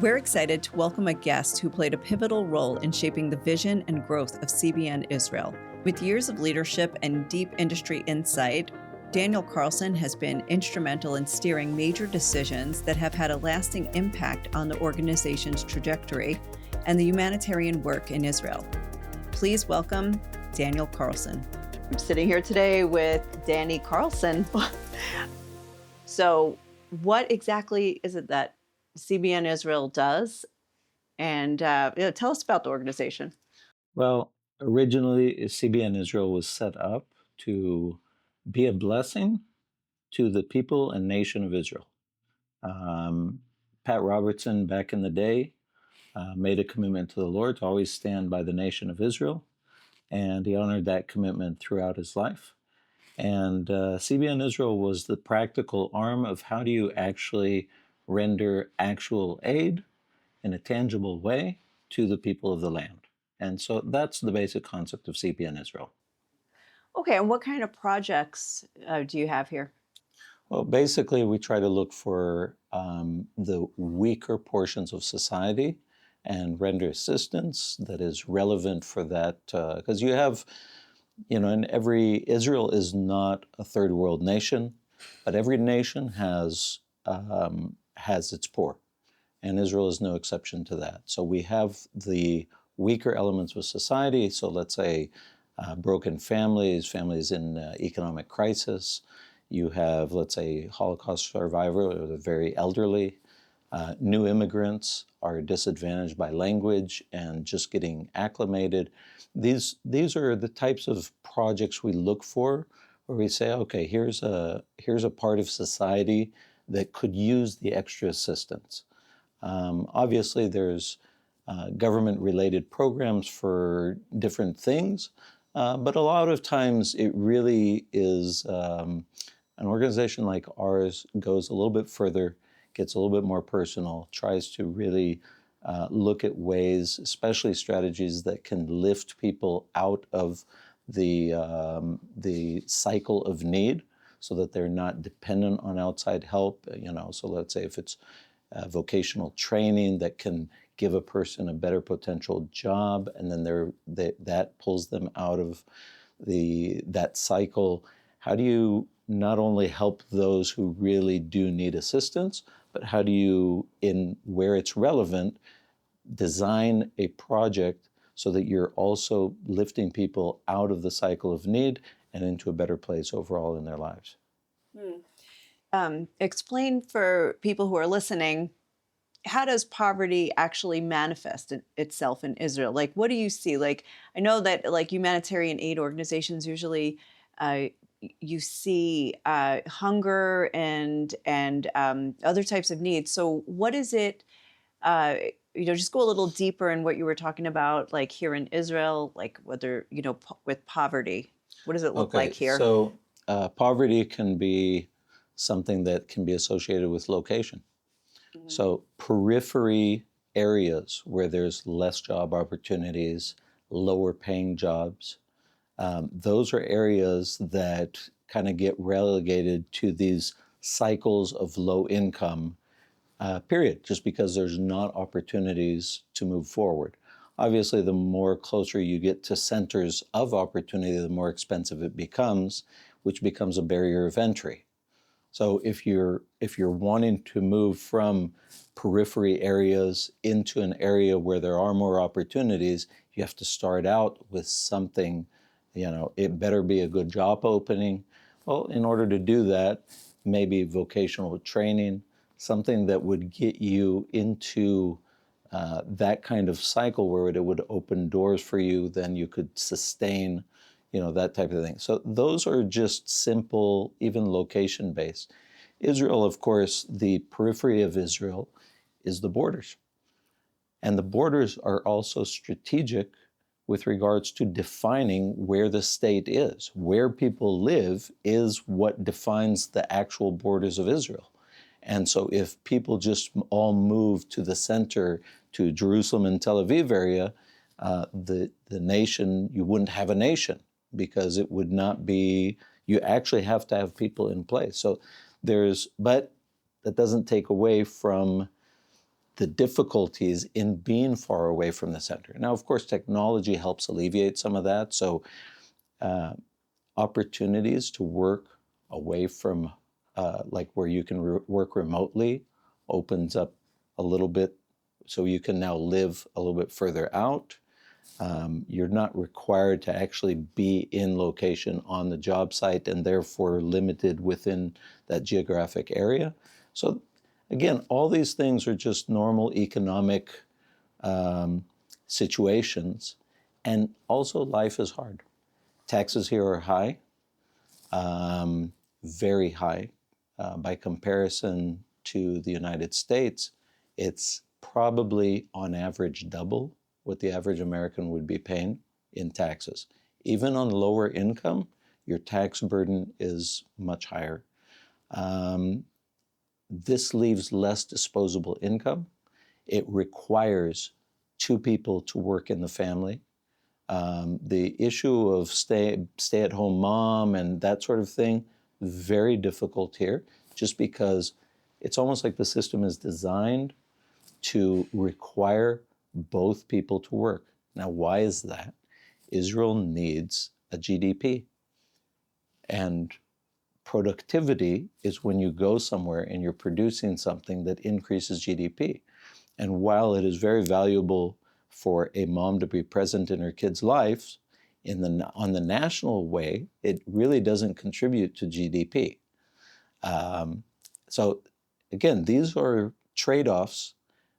We're excited to welcome a guest who played a pivotal role in shaping the vision and growth of CBN Israel. With years of leadership and deep industry insight, Daniel Carlson has been instrumental in steering major decisions that have had a lasting impact on the organization's trajectory and the humanitarian work in Israel. Please welcome Daniel Carlson. I'm sitting here today with Danny Carlson. So what exactly is it that CBN Israel does? And tell us about the organization. Well, originally, CBN Israel was set up to be a blessing to the people and nation of Israel. Pat Robertson, back in the day, made a commitment to the Lord to always stand by the nation of Israel, and he honored that commitment throughout his life. And CBN Israel was the practical arm of how do you actually render actual aid in a tangible way to the people of the land. And so that's the basic concept of CBN Israel. Okay, and what kind of projects do you have here? Well, basically, we try to look for the weaker portions of society and render assistance that is relevant for that. Because you have, Israel is not a third world nation, but every nation has its poor. And Israel is no exception to that. So we have the weaker elements of society. So let's say broken families in economic crisis. You have, let's say, Holocaust survivors or the very elderly. New immigrants are disadvantaged by language and just getting acclimated. These are the types of projects we look for, where we say, okay, here's a part of society that could use the extra assistance. Obviously, there's government-related programs for different things, but a lot of times it really is an organization like ours goes a little bit further, gets a little bit more personal, tries to really look at ways, especially strategies that can lift people out of the cycle of need, so that they're not dependent on outside help. So let's say if it's vocational training that can give a person a better potential job, and then that pulls them out of that cycle. How do you not only help those who really do need assistance, but how do you, in where it's relevant, design a project so that you're also lifting people out of the cycle of need and into a better place overall in their lives? Explain for people who are listening, how does poverty actually manifest itself in Israel? Like, what do you see? Like, I know that like humanitarian aid organizations usually you see hunger and other types of needs. So what is it? Just go a little deeper in what you were talking about, like here in Israel, like whether, with poverty, what does it look like here? So poverty can be something that can be associated with location. Mm-hmm. So periphery areas where there's less job opportunities, lower paying jobs, those are areas that kind of get relegated to these cycles of low income, period, just because there's not opportunities to move forward. Obviously, the more closer you get to centers of opportunity, the more expensive it becomes, which becomes a barrier of entry. So if you're wanting to move from periphery areas into an area where there are more opportunities, you have to start out with something. It better be a good job opening. Well, in order to do that, maybe vocational training, something that would get you into that kind of cycle where it would open doors for you, then you could sustain, that type of thing. So those are just simple, even location-based. Israel, of course, the periphery of Israel is the borders. And the borders are also strategic with regards to defining where the state is. Where people live is what defines the actual borders of Israel. And so if people just all move to the center, to Jerusalem and Tel Aviv area, the nation, you wouldn't have a nation, because it would not be, you actually have to have people in place. So but that doesn't take away from the difficulties in being far away from the center. Now, of course, technology helps alleviate some of that. So opportunities to work away from like where you can work remotely opens up a little bit, so you can now live a little bit further out. You're not required to actually be in location on the job site and therefore limited within that geographic area. So again, all these things are just normal economic situations. And also life is hard. Taxes here are high, very high. By comparison to the United States, it's probably on average double what the average American would be paying in taxes. Even on lower income, your tax burden is much higher. This leaves less disposable income. It requires two people to work in the family. The issue of stay-at-home mom and that sort of thing, very difficult here, just because it's almost like the system is designed to require both people to work. Now, why is that? Israel needs a GDP. And productivity is when you go somewhere and you're producing something that increases GDP. And while it is very valuable for a mom to be present in her kids' lives, on the national way, it really doesn't contribute to GDP. So again, these are trade-offs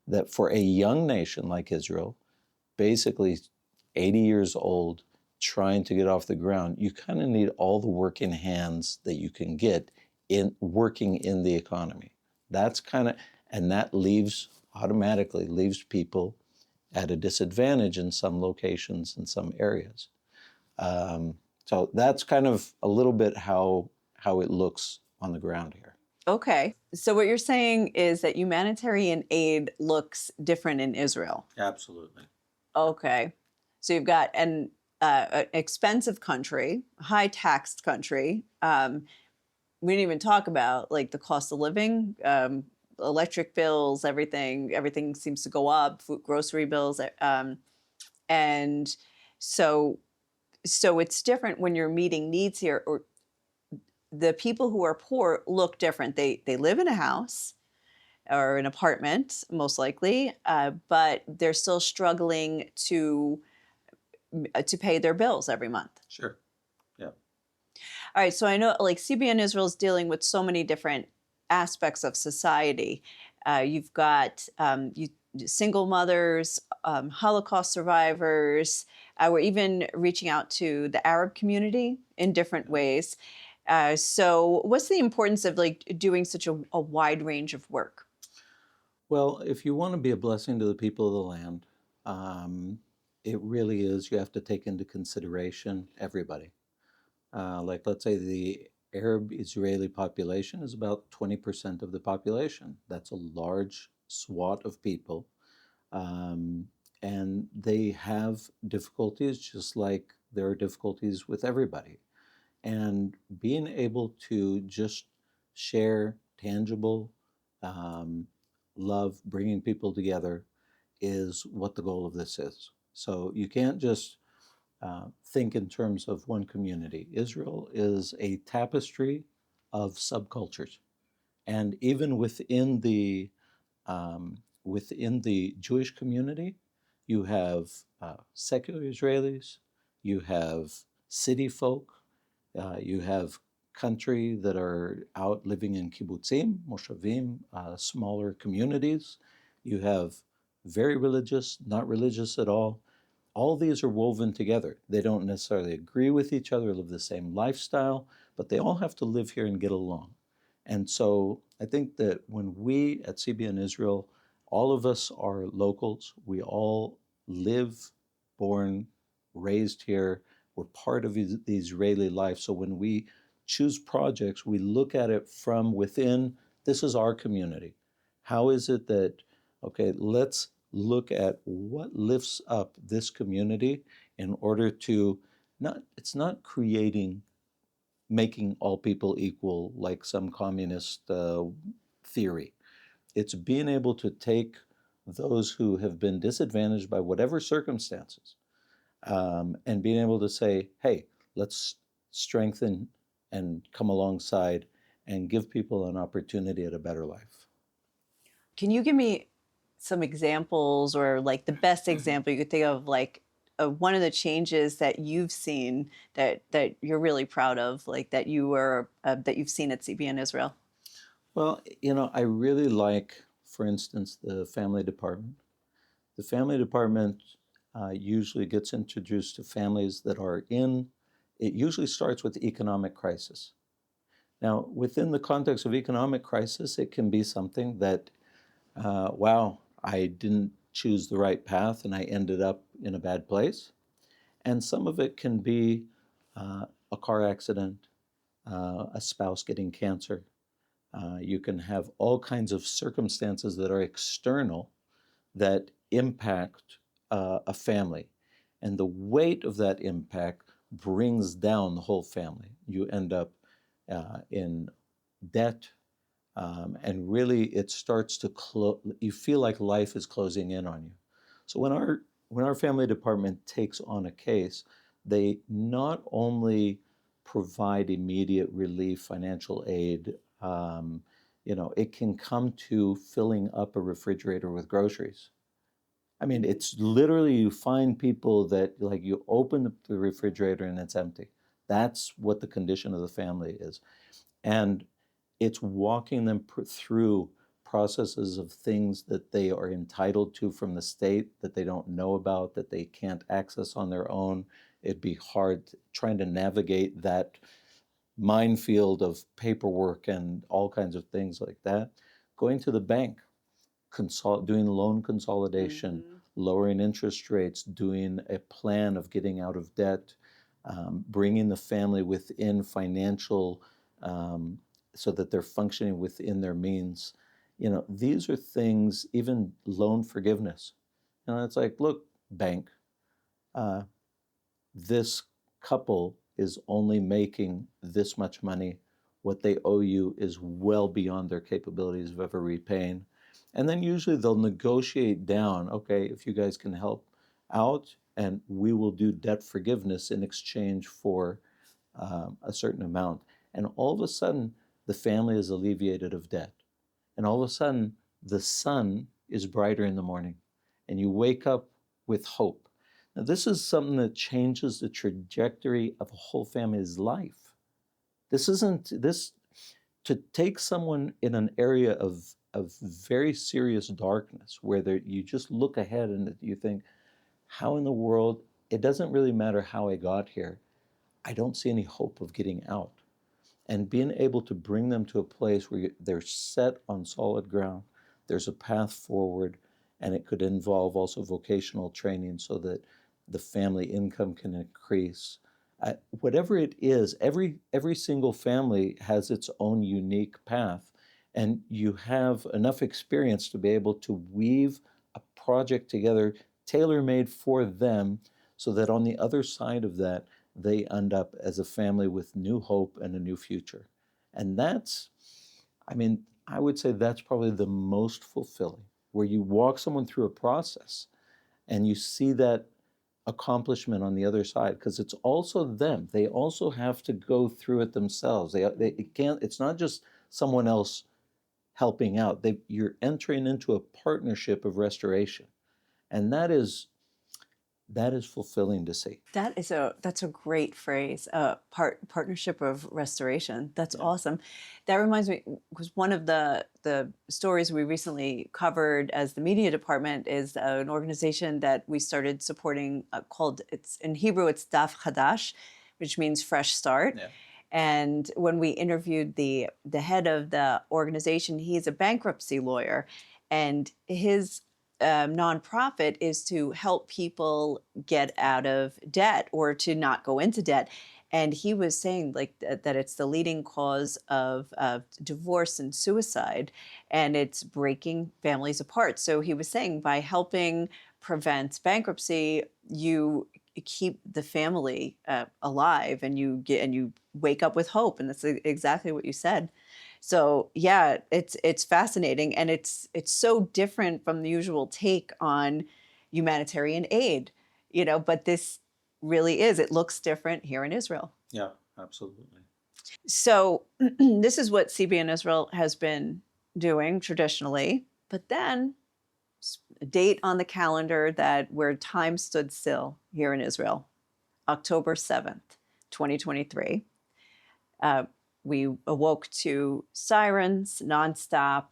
that for a young nation like Israel, basically 80 years old, trying to get off the ground, you kind of need all the working hands that you can get in working in the economy. That's kind of, and that automatically leaves people at a disadvantage in some locations, in some areas. So that's kind of a little bit how it looks on the ground here. Okay. So what you're saying is that humanitarian aid looks different in Israel. Absolutely. Okay. So you've got an expensive country, high taxed country. We didn't even talk about like the cost of living, electric bills, everything seems to go up, food, grocery bills. And so it's different when you're meeting needs here, or the people who are poor look different. They live in a house or an apartment, most likely, but they're still struggling to pay their bills every month. Sure. Yeah. All right. So I know like CBN Israel is dealing with so many different aspects of society. You've got single mothers, Holocaust survivors. We're even reaching out to the Arab community in different ways. So what's the importance of like doing such a wide range of work? Well, if you want to be a blessing to the people of the land, it really is, you have to take into consideration everybody. Like, let's say the Arab Israeli population is about 20% of the population. That's a large swath of people. And they have difficulties just like there are difficulties with everybody. And being able to just share tangible love, bringing people together, is what the goal of this is. So you can't just think in terms of one community. Israel is a tapestry of subcultures, and even within the Jewish community, you have secular Israelis, you have city folk, you have country that are out living in kibbutzim, moshavim, smaller communities. You have very religious, not religious at all. All these are woven together. They don't necessarily agree with each other, live the same lifestyle, but they all have to live here and get along. And so I think that when we at CBN Israel, all of us are locals, we all live, born, raised here, we're part of the Israeli life. So when we choose projects, we look at it from within. This is our community. How is it that, okay, let's look at what lifts up this community in order to it's not making all people equal like some communist theory. It's being able to take those who have been disadvantaged by whatever circumstances, and being able to say, hey, let's strengthen and come alongside and give people an opportunity at a better life. Can you give me some examples, or like the best example you could think of, like one of the changes that you've seen that you're really proud of, like that you've seen at CBN Israel? Well, I really like, for instance, the family department. The family department usually gets introduced to families that are it usually starts with economic crisis. Now, within the context of economic crisis, it can be something that, wow, I didn't choose the right path and I ended up in a bad place. And some of it can be a car accident, a spouse getting cancer. You can have all kinds of circumstances that are external that impact a family. And the weight of that impact brings down the whole family. You end up in debt, and really it starts to you feel like life is closing in on you. So when our family department takes on a case, they not only provide immediate relief, financial aid. It can come to filling up a refrigerator with groceries. I mean, it's literally, you find people that, like, you open the refrigerator and it's empty. That's what the condition of the family is. And it's walking them through processes of things that they are entitled to from the state that they don't know about, that they can't access on their own. It'd be hard trying to navigate that minefield of paperwork and all kinds of things like that. Going to the bank, doing loan consolidation, lowering interest rates, doing a plan of getting out of debt, bringing the family within financial, so that they're functioning within their means. These are things, even loan forgiveness. It's like, look, bank, this couple is only making this much money. What they owe you is well beyond their capabilities of ever repaying. And then usually they'll negotiate down, okay, if you guys can help out, and we will do debt forgiveness in exchange for a certain amount. And all of a sudden, the family is alleviated of debt. And all of a sudden, the sun is brighter in the morning, and you wake up with hope. Now, this is something that changes the trajectory of a whole family's life. This isn't this to take someone in an area of very serious darkness, where you just look ahead and you think, how in the world, it doesn't really matter how I got here. I don't see any hope of getting out. And being able to bring them to a place where they're set on solid ground, there's a path forward, and it could involve also vocational training so that the family income can increase. Whatever it is, every single family has its own unique path, and you have enough experience to be able to weave a project together, tailor-made for them, so that on the other side of that, they end up as a family with new hope and a new future. And I would say that's probably the most fulfilling, where you walk someone through a process and you see that accomplishment on the other side, because it's also them. They also have to go through it themselves. It's not just someone else helping out. You're entering into a partnership of restoration. And that is fulfilling to see. That's a great phrase. Partnership of restoration. That's Yeah. awesome. That reminds me, because one of the stories we recently covered as the media department is an organization that we started supporting, called, it's in Hebrew, it's Daf Hadash, which means fresh start. Yeah. And when we interviewed the head of the organization, he's a bankruptcy lawyer, and his nonprofit is to help people get out of debt or to not go into debt. And he was saying, like, that it's the leading cause of divorce and suicide, and it's breaking families apart. So he was saying, by helping prevent bankruptcy, you keep the family alive, and you wake up with hope. And that's exactly what you said. So yeah, it's fascinating, and it's so different from the usual take on humanitarian aid, but this really is. It looks different here in Israel. Yeah, absolutely. So this is what CBN Israel has been doing traditionally, but then a date on the calendar that where time stood still here in Israel, October 7th, 2023. Uh, we awoke to sirens nonstop,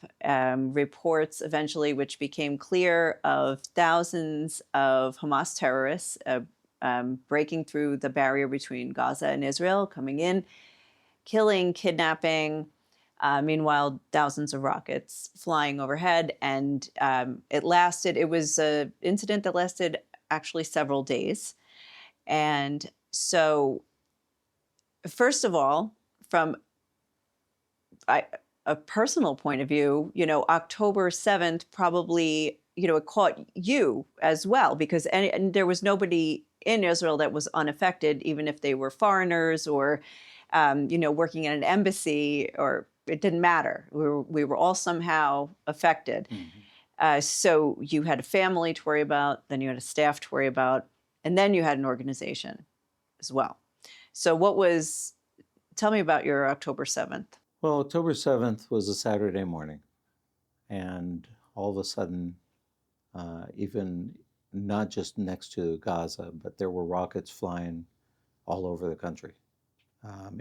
reports eventually, which became clear, of thousands of Hamas terrorists breaking through the barrier between Gaza and Israel, coming in, killing, kidnapping. Meanwhile, thousands of rockets flying overhead. And it was an incident that lasted actually several days. And so, first of all, from a personal point of view, October 7th probably, it caught you as well, because and there was nobody in Israel that was unaffected, even if they were foreigners or, working in an embassy, or it didn't matter. We were all somehow affected. So you had a family to worry about, then you had a staff to worry about, and then you had an organization as well. So tell me about your October 7th. Well, October 7th was a Saturday morning, and all of a sudden, even not just next to Gaza, but there were rockets flying all over the country.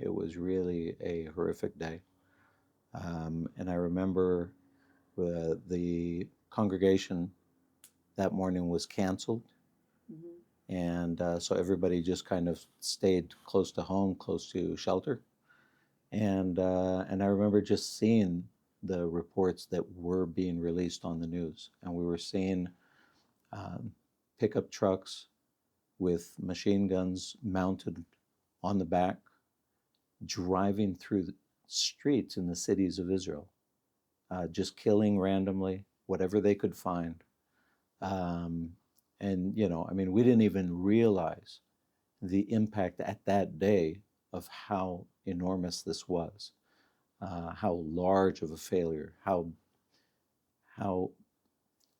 It was really a horrific day. And I remember the congregation that morning was canceled. And so everybody just kind of stayed close to home, close to shelter. And I remember just seeing the reports that were being released on the news. And we were seeing pickup trucks with machine guns mounted on the back, driving through the streets in the cities of Israel, just killing randomly whatever they could find. And, we didn't even realize the impact at that day of how enormous this was, how large of a failure,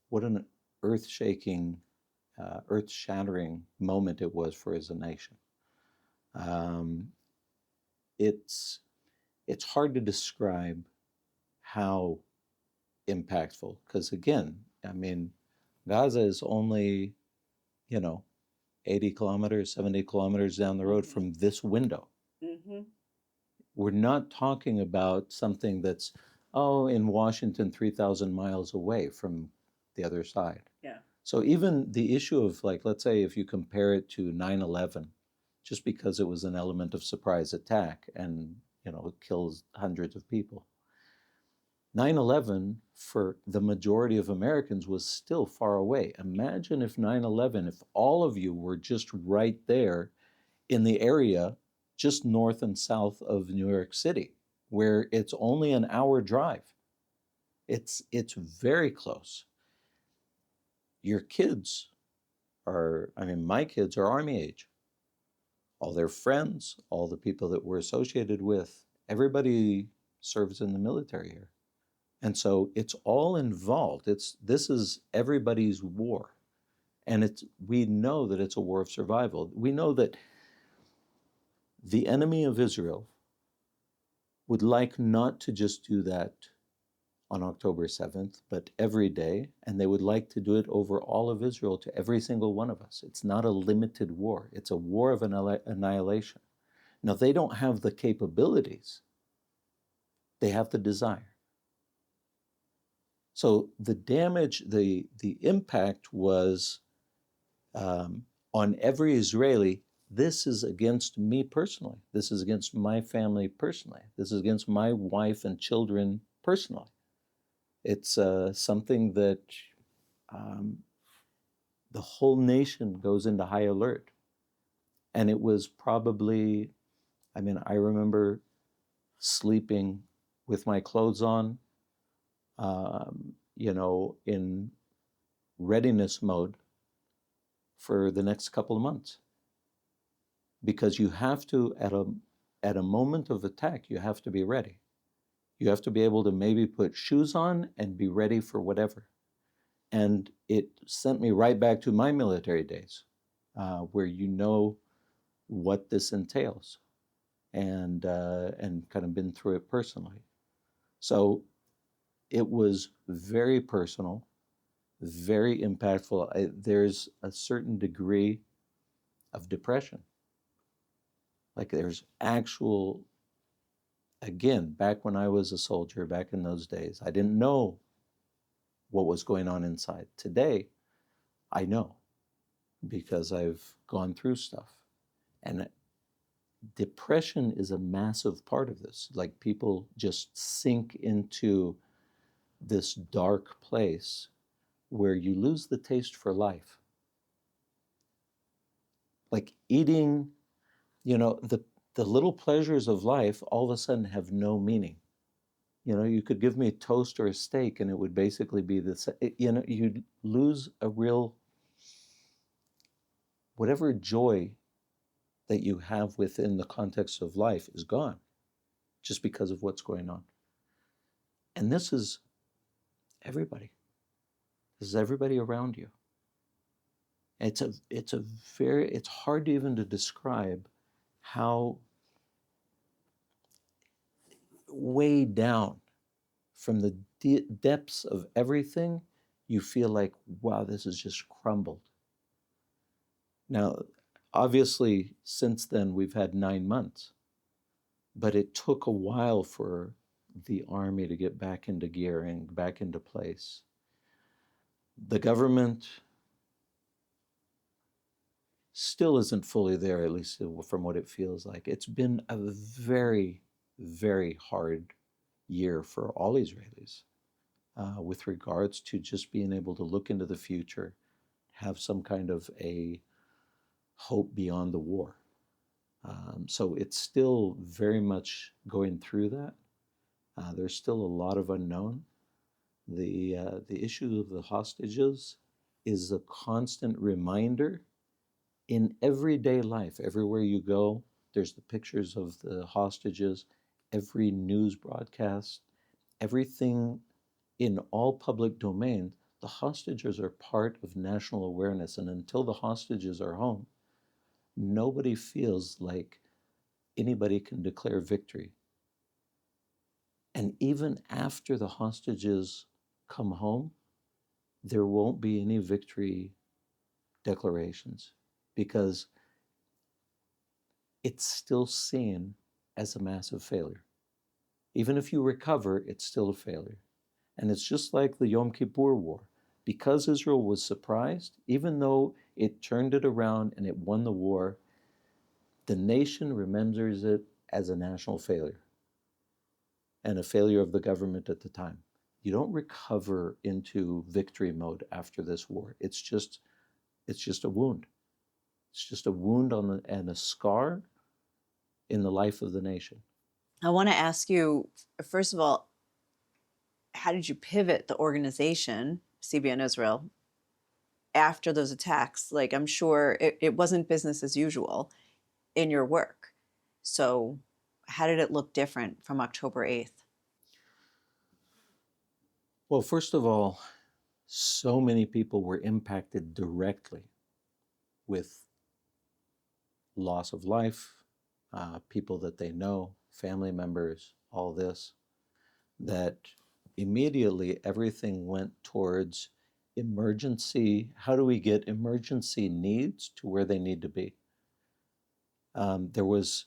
what an earth-shaking, earth-shattering moment it was for as a nation. It's hard to describe how impactful, because again, Gaza is only, 80 kilometers, 70 kilometers down the road from this window. We're not talking about something that's, in Washington, 3,000 miles away from the other side. Yeah. So even the issue of, like, let's say if you compare it to 9/11, just because it was an element of surprise attack and, it kills hundreds of people. 9/11, for the majority of Americans, was still far away. Imagine if 9/11, if all of you were just right there in the area just north and south of New York City, where it's only an hour drive. It's very close. Your kids my kids are Army age. All their friends, all the people that we're associated with, everybody serves in the military here. And so it's all involved. This is everybody's war. And we know that it's a war of survival. We know that the enemy of Israel would like not to just do that on October 7th, but every day, and they would like to do it over all of Israel, to every single one of us. It's not a limited war. It's a war of annihilation. Now, they don't have the capabilities. They have the desire. So the damage, the impact was on every Israeli. This is against me personally. This is against my family personally. This is against my wife and children personally. It's something that the whole nation goes into high alert. And it was probably, I remember sleeping with my clothes on, in readiness mode for the next couple of months. Because you have to, at a moment of attack, you have to be ready. You have to be able to maybe put shoes on and be ready for whatever. And it sent me right back to my military days, where you know what this entails, and kind of been through it personally. So it was very personal, very impactful. There's a certain degree of depression. Like there's actual, again, back when I was a soldier, back in those days, I didn't know what was going on inside. Today, I know because I've gone through stuff. And depression is a massive part of this. Like people just sink into this dark place where you lose the taste for life. Like eating, the little pleasures of life all of a sudden have no meaning. You could give me a toast or a steak and it would basically be the same. You'd lose a real, whatever joy that you have within the context of life is gone just because of what's going on. And this is everybody. This is everybody around you. It's hard even to describe how weighed down from the depths of everything, you feel like, wow, this has just crumbled. Now, obviously, since then, we've had 9 months, but it took a while for the army to get back into gear and back into place. The government still isn't fully there, at least from what it feels like. It's been a very, very hard year for all Israelis with regards to just being able to look into the future, have some kind of a hope beyond the war. So it's still very much going through that. There's still a lot of unknown. The issue of the hostages is a constant reminder in everyday life. Everywhere you go, there's the pictures of the hostages, every news broadcast, everything in all public domain. The hostages are part of national awareness, and until the hostages are home, nobody feels like anybody can declare victory. And even after the hostages come home, there won't be any victory declarations because it's still seen as a massive failure. Even if you recover, it's still a failure. And it's just like the Yom Kippur War. Because Israel was surprised, even though it turned it around and it won the war, the nation remembers it as a national failure and a failure of the government at the time. You don't recover into victory mode after this war. It's just a wound. It's just a wound and a scar in the life of the nation. I want to ask you, first of all, how did you pivot the organization, CBN Israel, after those attacks? Like, I'm sure it wasn't business as usual in your work. So how did it look different from October 8th? Well, first of all, so many people were impacted directly with loss of life, people that they know, family members, all this, that immediately everything went towards emergency. How do we get emergency needs to where they need to be? There was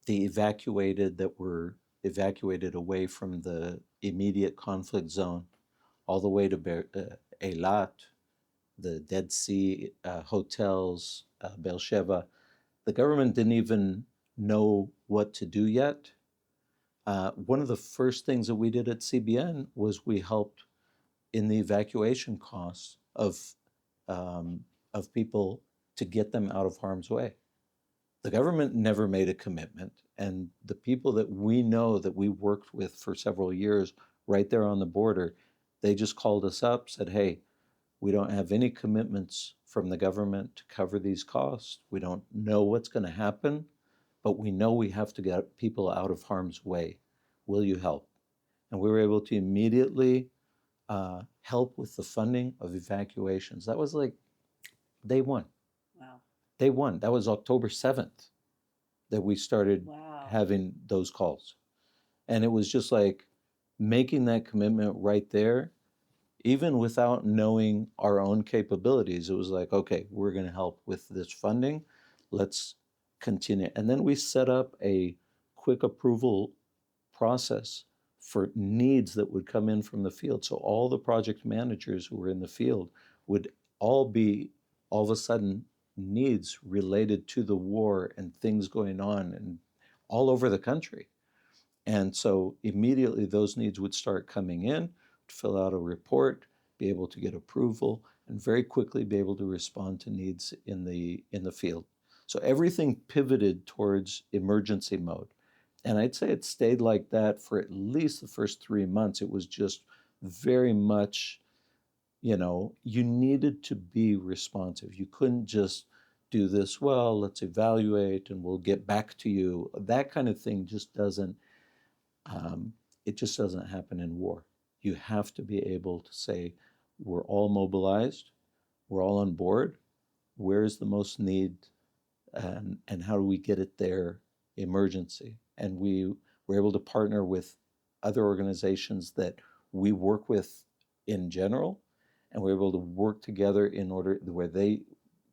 the evacuated that were evacuated away from the immediate conflict zone, all the way to Eilat, the Dead Sea hotels, Beersheba. The government didn't even know what to do yet. One of the first things that we did at CBN was we helped in the evacuation costs of people to get them out of harm's way. The government never made a commitment, and the people that we know that we worked with for several years right there on the border, they just called us up, said, hey, we don't have any commitments from the government to cover these costs. We don't know what's going to happen, but we know we have to get people out of harm's way. Will you help? and we were able to immediately help with the funding of evacuations. That was like day one. Wow. Day one. That was October 7th that we started Wow. having those calls. And it was just like making that commitment right there, even without knowing our own capabilities. It was like, okay, we're going to help with this funding. Let's continue. And then we set up a quick approval process for needs that would come in from the field. So all the project managers who were in the field would all be all of a sudden needs related to the war and things going on and all over the country. And so immediately those needs would start coming in, fill out a report, be able to get approval, and very quickly be able to respond to needs in the field. So everything pivoted towards emergency mode. And I'd say it stayed like that for at least the first 3 months. It was just very much, you needed to be responsive. You couldn't just do this, well, let's evaluate and we'll get back to you. That kind of thing just doesn't, it just doesn't happen in war. You have to be able to say, we're all mobilized, we're all on board, where's the most need, and how do we get it there, emergency. And we were able to partner with other organizations that we work with in general, and we were able to work together in order where they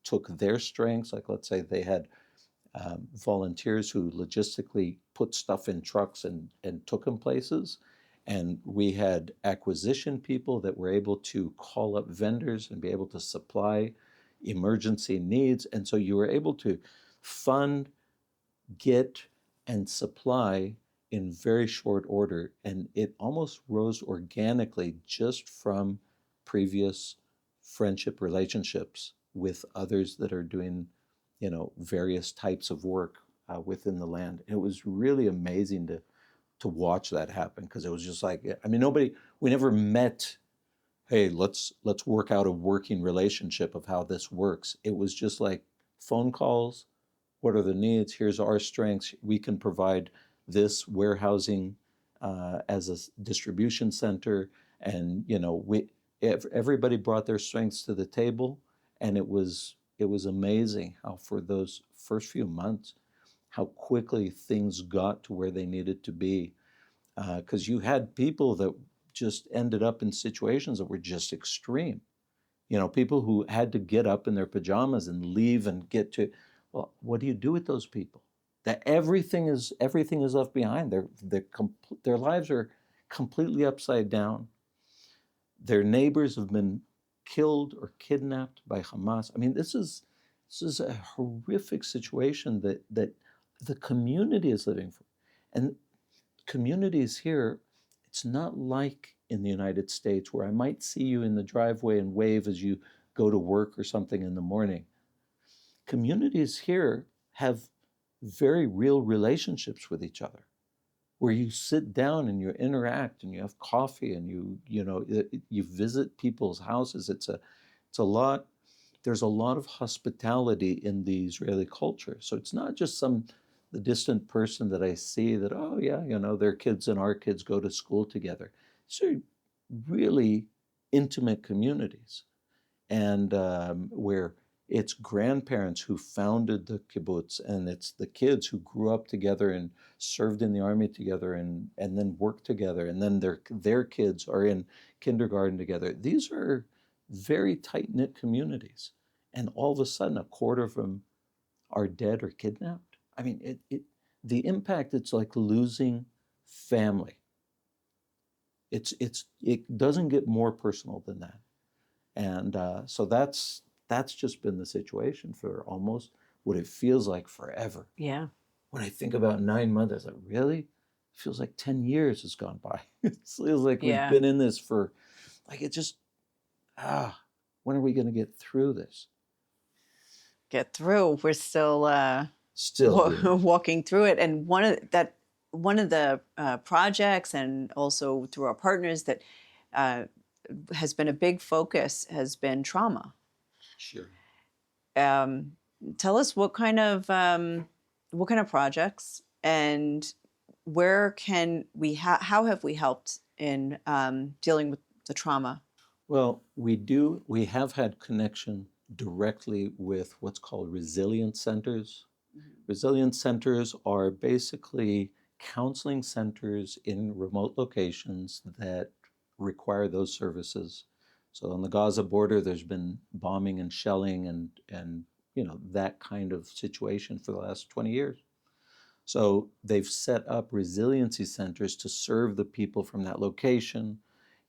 took their strengths, like let's say they had volunteers who logistically put stuff in trucks and took them places. And we had acquisition people that were able to call up vendors and be able to supply emergency needs. And so you were able to fund, get, and supply in very short order. And it almost rose organically just from previous friendship relationships with others that are doing, various types of work within the land. It was really amazing to watch that happen, because it was just like, we never met, hey, let's work out a working relationship of how this works. It was just like phone calls. What are the needs? Here's our strengths. We can provide this warehousing as a distribution center. And, everybody brought their strengths to the table. And it was amazing how for those first few months, how quickly things got to where they needed to be. Because you had people that just ended up in situations that were just extreme. People who had to get up in their pajamas and leave and get to, well, what do you do with those people? That everything is left behind. Their lives are completely upside down. Their neighbors have been killed or kidnapped by Hamas. This is a horrific situation that the community is living for. And communities here, it's not like in the United States where I might see you in the driveway and wave as you go to work or something in the morning. Communities here have very real relationships with each other, where you sit down and you interact and you have coffee and you visit people's houses. It's a lot. There's a lot of hospitality in the Israeli culture. So it's not just the distant person that I see that, oh yeah, their kids and our kids go to school together. These are really intimate communities, and where it's grandparents who founded the kibbutz, and it's the kids who grew up together and served in the army together and then worked together, and then their kids are in kindergarten together. These are very tight-knit communities, and all of a sudden a quarter of them are dead or kidnapped. The impact, it's like losing family. It doesn't get more personal than that. And so that's just been the situation for almost what it feels like forever. Yeah. When I think about 9 months, I was like, really? It feels like 10 years has gone by. It feels like we've been in this for, like, it just, when are we going to get through this? Get through. We're still Still walking through it. And one of the projects, and also through our partners, that has been a big focus has been trauma. Sure. Tell us what kind of projects, and where can we how have we helped in dealing with the trauma? Well, we have had connection directly with what's called resilience centers. Resilience centers are basically counseling centers in remote locations that require those services. So on the Gaza border, there's been bombing and shelling and that kind of situation for the last 20 years. So they've set up resiliency centers to serve the people from that location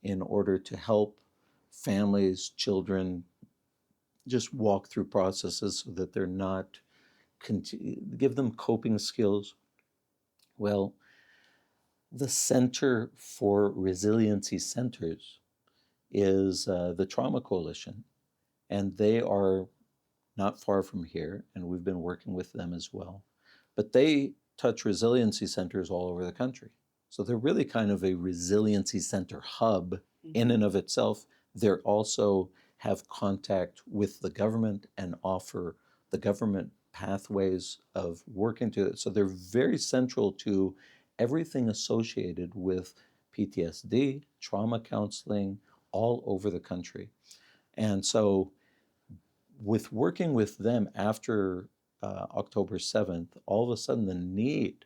in order to help families, children just walk through processes so that they're not give them coping skills. Well, the Center for Resiliency Centers is the Trauma Coalition, and they are not far from here, and we've been working with them as well. But they touch resiliency centers all over the country. So they're really kind of a resiliency center hub in and of itself. They're also have contact with the government and offer the government pathways of working to it. So they're very central to everything associated with PTSD, trauma counseling, all over the country. And so with working with them after October 7th, all of a sudden the need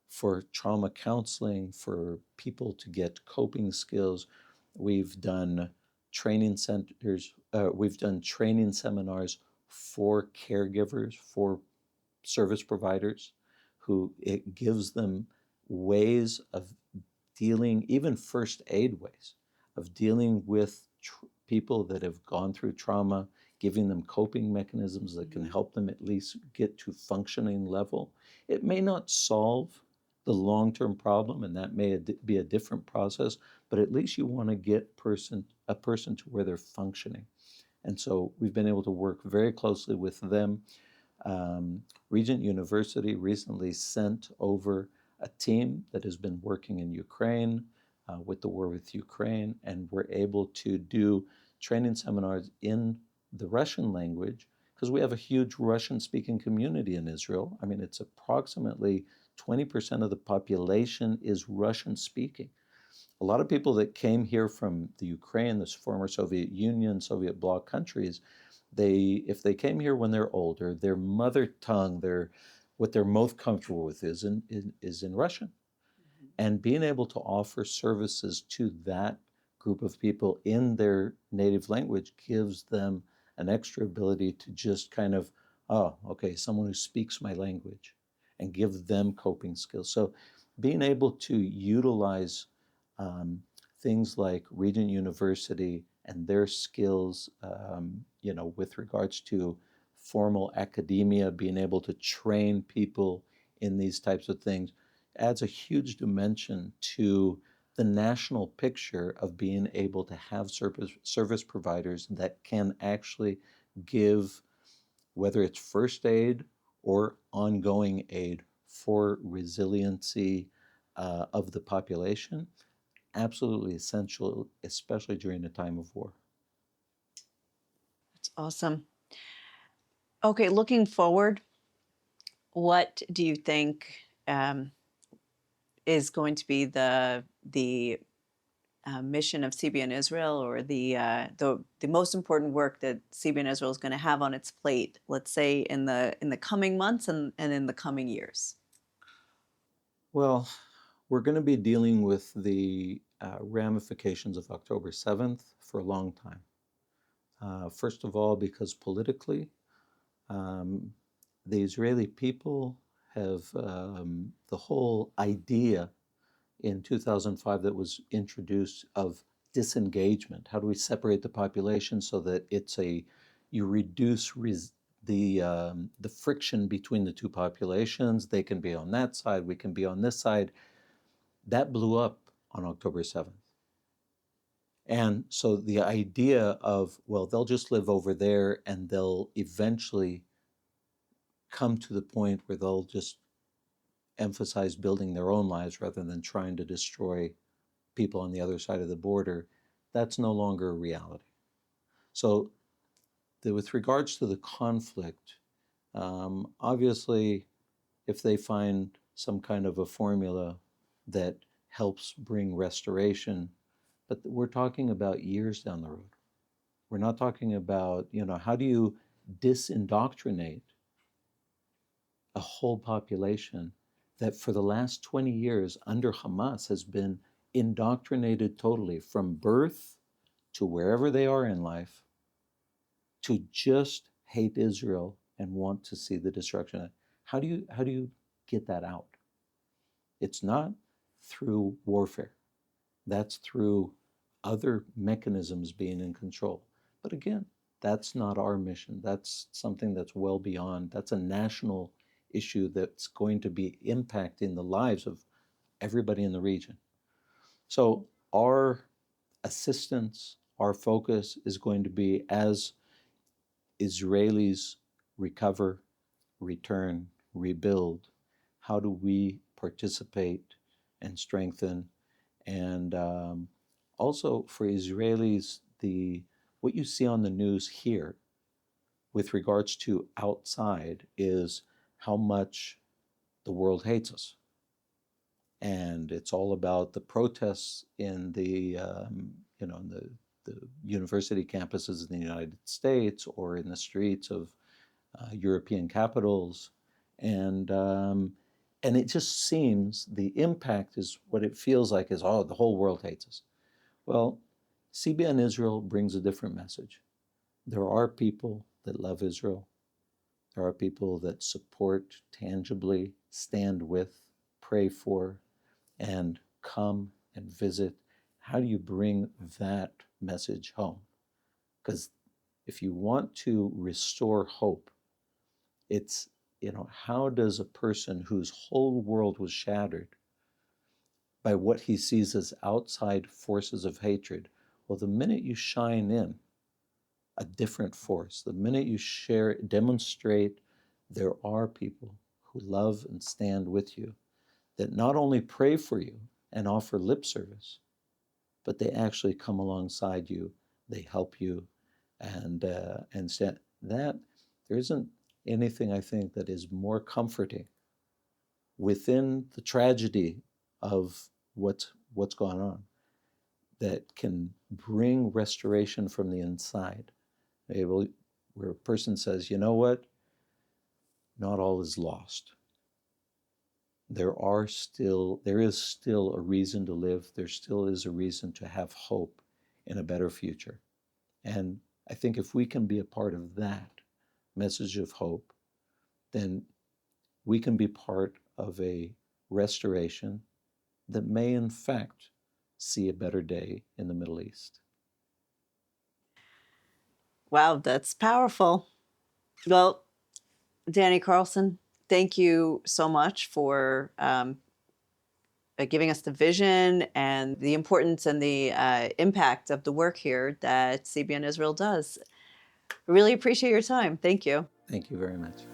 for trauma counseling, for people to get coping skills, we've done training centers, we've done training seminars for caregivers, for service providers, who it gives them ways of dealing, even first aid ways, of dealing with people that have gone through trauma, giving them coping mechanisms that can help them at least get to functioning level. It may not solve the long-term problem, and that may be a different process, but at least you want to get a person to where they're functioning. And so we've been able to work very closely with them. Regent University recently sent over a team that has been working in Ukraine with the war with Ukraine, and we're able to do training seminars in the Russian language because we have a huge Russian-speaking community in Israel. I mean, it's approximately 20% of the population is Russian-speaking. A lot of people that came here from the Ukraine, the former Soviet Union, Soviet bloc countries, if they came here when they're older, their mother tongue, what they're most comfortable with is in Russian. And being able to offer services to that group of people in their native language gives them an extra ability to just kind of, oh, okay, someone who speaks my language, and give them coping skills. So being able to utilize things like Regent University and their skills, with regards to formal academia, being able to train people in these types of things, adds a huge dimension to the national picture of being able to have service providers that can actually give, whether it's first aid or ongoing aid for resiliency of the population, absolutely essential, especially during a time of war. That's awesome. Okay, looking forward, what do you think is going to be the mission of CBN Israel, or the most important work that CBN Israel is going to have on its plate, let's say in the coming months and in the coming years? Well, we're going to be dealing with the ramifications of October 7th for a long time. First of all, because politically, the Israeli people have the whole idea in 2005 that was introduced of disengagement. How do we separate the population so that you reduce the friction between the two populations? They can be on that side, we can be on this side. That blew up on October 7th. And so the idea of, well, they'll just live over there and they'll eventually come to the point where they'll just emphasize building their own lives rather than trying to destroy people on the other side of the border, that's no longer a reality. So with regards to the conflict, obviously, if they find some kind of a formula that helps bring restoration, but we're talking about years down the road. We're not talking about, how do you disindoctrinate a whole population that for the last 20 years under Hamas has been indoctrinated totally from birth to wherever they are in life to just hate Israel and want to see the destruction. How do you get that out? It's not through warfare. That's through other mechanisms being in control. But again, that's not our mission. That's something that's well beyond. That's a national issue that's going to be impacting the lives of everybody in the region. So our assistance, our focus is going to be as Israelis recover, return, rebuild, how do we participate and strengthen? And also for Israelis, what you see on the news here with regards to outside is how much the world hates us. And it's all about the protests in the university campuses in the United States or in the streets of European capitals, and it just seems the impact is what it feels like is, oh, the whole world hates us. Well, CBN Israel brings a different message. There are people that love Israel. There are people that support tangibly, stand with, pray for, and come and visit. How do you bring that message home? Because if you want to restore hope, it's, how does a person whose whole world was shattered by what he sees as outside forces of hatred, well, the minute you shine in a different force, the minute you demonstrate there are people who love and stand with you, that not only pray for you and offer lip service, but they actually come alongside you, they help you, and stand. That there isn't anything, I think, that is more comforting within the tragedy of what's gone on, that can bring restoration from the inside. Where a person says, you know what, not all is lost. There is still a reason to live. There still is a reason to have hope in a better future. And I think if we can be a part of that message of hope, then we can be part of a restoration that may in fact see a better day in the Middle East. Wow, that's powerful. Well, Danny Carlson, thank you so much for giving us the vision and the importance and the impact of the work here that CBN Israel does. I really appreciate your time. Thank you. Thank you very much.